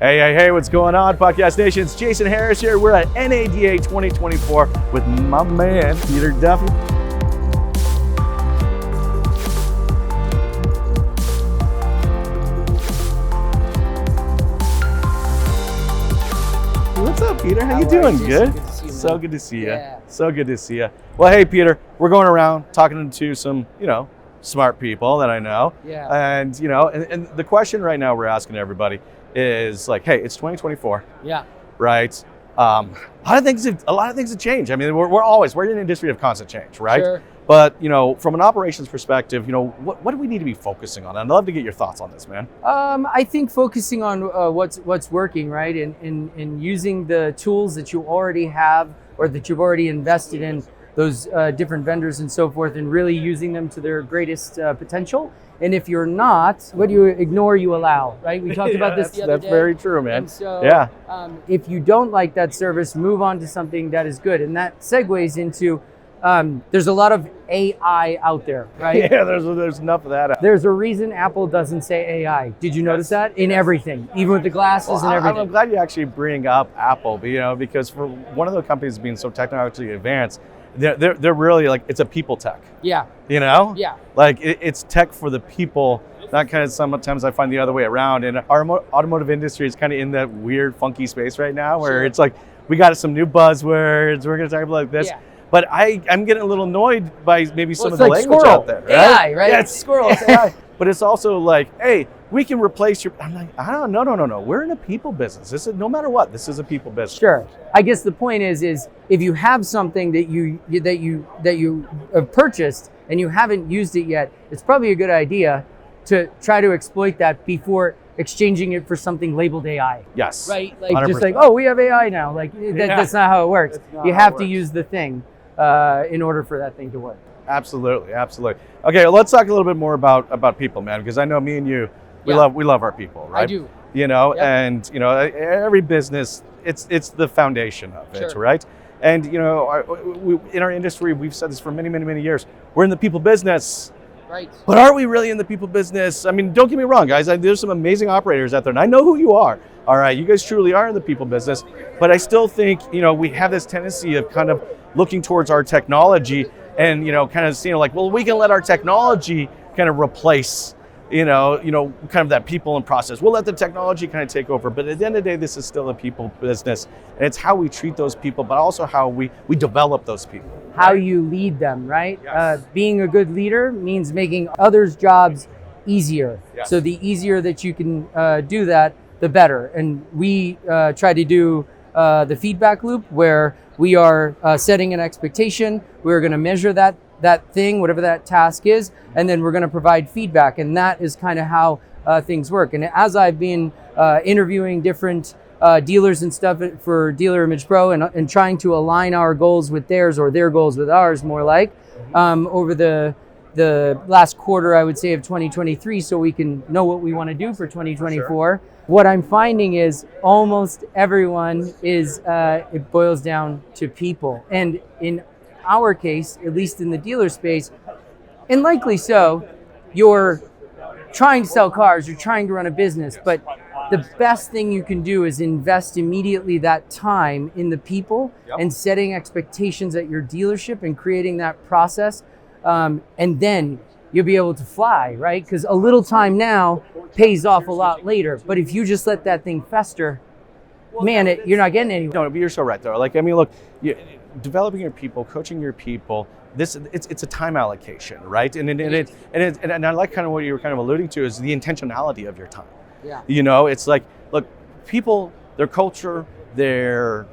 Hey, what's going on, Podcast Nation? It's Jason Harris here. We're at NADA 2024 with my man, Peter Duffy. What's up, Peter? How you doing? Good? So good to see you. Yeah. So good to see you. Well, hey, Peter, we're going around talking to some, smart people that I know. Yeah. And, and the question right now we're asking everybody is like, hey, it's 2024. Yeah. Right? A lot of things have changed. I mean, we're in an industry of constant change, right? Sure. But, from an operations perspective, what do we need to be focusing on? I'd love to get your thoughts on this, man. I think focusing on what's working, right? And using the tools that you already have or that you've already invested in, those different vendors and so forth, and really using them to their greatest potential. And if you're not, what do you ignore, you allow, right? We talked about this the other day. That's very true, man. And so, yeah. If you don't like that service, move on to something that is good. And that segues into, there's a lot of AI out there, right? Yeah, there's enough of that out. There's a reason Apple doesn't say AI. Did you notice that? In everything, even with the glasses and everything. I'm glad you actually bring up Apple, because for one of the companies being so technologically advanced, they're really like, it's a people tech. Yeah. Yeah. Like it's tech for the people, not kind of sometimes I find the other way around. And our automotive industry is kind of in that weird, funky space right now where Sure. It's like, we got some new buzzwords, we're going to talk about this. Yeah. But I'm getting a little annoyed by maybe some of the like language squirrel. out there. Right? AI, right? Yeah, it's squirrel, it's AI. But it's also like, hey, we can replace your, I'm like, no. We're in a people business. This is, no matter what, this is a people business. Sure. I guess the point is if you have something that you have purchased and you haven't used it yet, it's probably a good idea to try to exploit that before exchanging it for something labeled AI. Yes. Right? Like 100%. just like, oh, we have AI now. Like that's not how it works. You have to use the thing in order for that thing to work. Absolutely. Okay, well, let's talk a little bit more about people, man, because I know me and you, we love our people, right? I do. Yep. And every business, it's the foundation of it, Sure. right? And in our industry, we've said this for many years. We're in the people business. Right. But are we really in the people business? I mean, don't get me wrong, guys. There's some amazing operators out there, and I know who you are. All right, you guys truly are in the people business. But I still think, we have this tendency of kind of looking towards our technology and, kind of seeing like, well, we can let our technology kind of replace, kind of that people and process. We'll let the technology kind of take over. But at the end of the day, this is still a people business. And it's how we treat those people, but also how we develop those people. How you lead them, right? Yes. Being a good leader means making others' jobs easier. Yes. So the easier that you can do that, the better. And we try to do the feedback loop where we are setting an expectation. We're going to measure that thing, whatever that task is, and then we're going to provide feedback. And that is kind of how things work. And as I've been interviewing different dealers and stuff for Dealer Image Pro and trying to align our goals with theirs or their goals with ours, more like, over the last quarter, I would say, of 2023, so we can know what we want to do for 2024. Sure. What I'm finding is almost everyone is, it boils down to people. And in our case, at least in the dealer space, and likely so, you're trying to sell cars, you're trying to run a business, but the best thing you can do is invest immediately that time in the people. Yep. And setting expectations at your dealership and creating that process. And then you'll be able to fly, right? Because a little time now pays off a lot later. But if you just let that thing fester, you're not getting anywhere. No, but you're so right, though. Like, I mean, look, developing your people, coaching your people, it's a time allocation, right? And I like kind of what you were kind of alluding to is the intentionality of your time. Yeah. It's like, look, people, their culture, their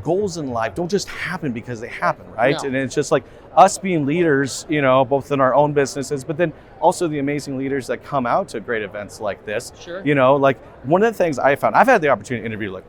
goals in life don't just happen because they happen, right? No. And it's just like us being leaders, both in our own businesses, but then also the amazing leaders that come out to great events like this. Sure. Like one of the things I found, I've had the opportunity to interview like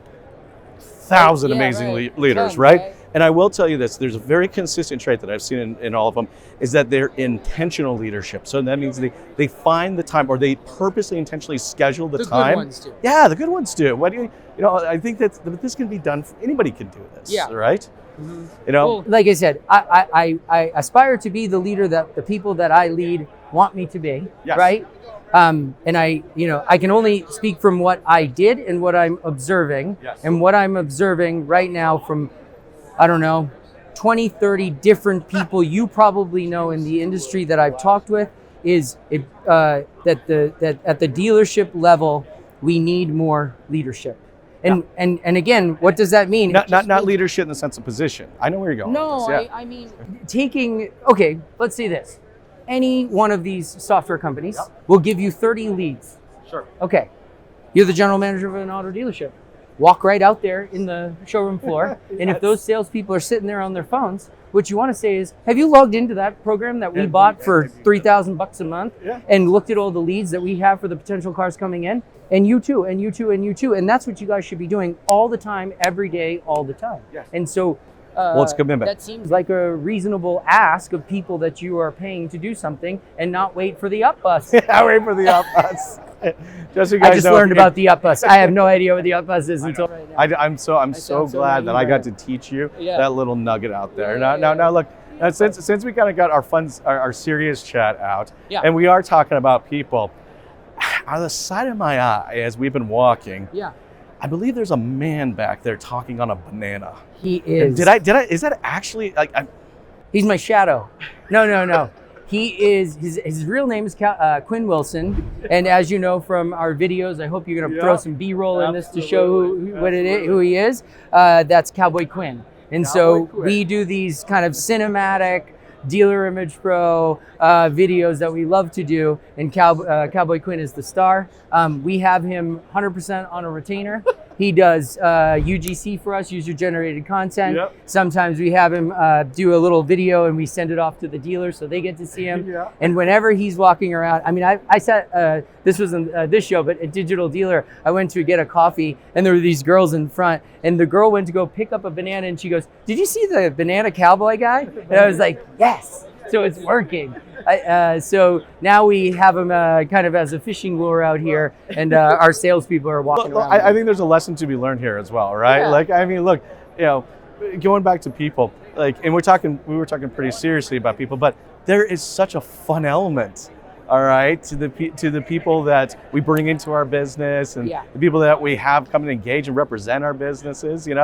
1,000 amazing leaders, right? And I will tell you this, there's a very consistent trait that I've seen in all of them, is that they're intentional leadership. So that means they find the time, or they purposely intentionally schedule the time. The good ones do. Yeah, the good ones do. What do I think that this can be done, anybody can do this, right? Mm-hmm. Well, like I said, I aspire to be the leader that the people that I lead want me to be, Yes. right? And I can only speak from what I did and what I'm observing. Yes. And what I'm observing right now from, I don't know, 20, 30 different people you probably know in the industry that I've talked with is that at the dealership level, we need more leadership. And again, what does that mean? Not leadership in the sense of position. I know where you're going. No, with this. Yeah. I mean, okay, let's say this. Any one of these software companies will give you 30 leads. Sure. Okay, you're the general manager of an auto dealership. Walk right out there in the showroom floor, and if those salespeople are sitting there on their phones, what you want to say is, have you logged into that program that we bought for $3,000 a month and looked at all the leads that we have for the potential cars coming in? And you too, and you too, and you too. And that's what you guys should be doing all the time, every day, all the time. Yes. And so it's commitment. That seems like a reasonable ask of people that you are paying to do something and not wait for the up bus. I wait for the up bus. Just so you I guys just know, learned about the up bus. I have no idea what the up bus is until right now. I'm so glad that I got to teach you that little nugget out there. Now look, since we kind of got our serious chat out, and we are talking about people, on the side of my eye as we've been walking, I believe there's a man back there talking on a banana. He is. Did I? Is that actually like? He's my shadow. No. He is. His real name is Quinn Wilson, and as you know from our videos, I hope you're gonna throw some B-roll in this to show who he is. That's Cowboy Quinn, and so we do these kind of cinematic Dealer Image Pro videos that we love to do, and Cowboy Quinn is the star. We have him 100% on a retainer. He does UGC for us, user generated content. Sometimes we have him do a little video and we send it off to the dealer so they get to see him. And whenever he's walking around, I mean, I sat, this wasn't this show, but at Digital Dealer, I went to get a coffee and there were these girls in front, and the girl went to go pick up a banana and she goes, "Did you see the banana cowboy guy?" And I was like, yes. So it's working. So now we have him kind of as a fishing lure out here, and our salespeople are walking around. I think there's a lesson to be learned here as well, right? Like, I mean, look, going back to people, like, and we were talking pretty seriously about people, but there is such a fun element, all right, to the people that we bring into our business and the people that we have come and engage and represent our businesses, and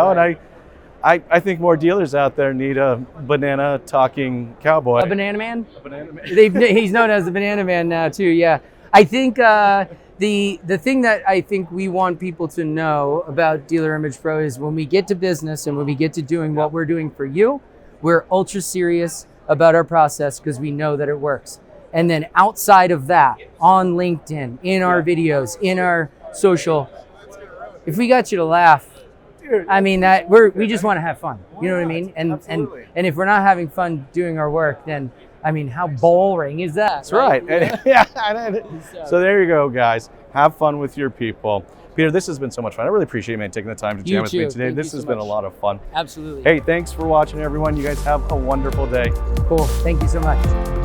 I think more dealers out there need a banana talking cowboy. A banana man? A banana man. He's known as the banana man now too, yeah. I think the thing that I think we want people to know about Dealer Image Pro is when we get to business and when we get to doing what we're doing for you, we're ultra serious about our process because we know that it works. And then outside of that, on LinkedIn, in our videos, in our social, if we got you to laugh, I mean, that we just want to have fun. You know what I mean? And if we're not having fun doing our work, then I mean, how boring is that? That's right. So there you go, guys. Have fun with your people. Peter, this has been so much fun. I really appreciate you, man, taking the time to jam with me today. This has been a lot of fun. Absolutely. Hey, thanks for watching, everyone. You guys have a wonderful day. Cool. Thank you so much.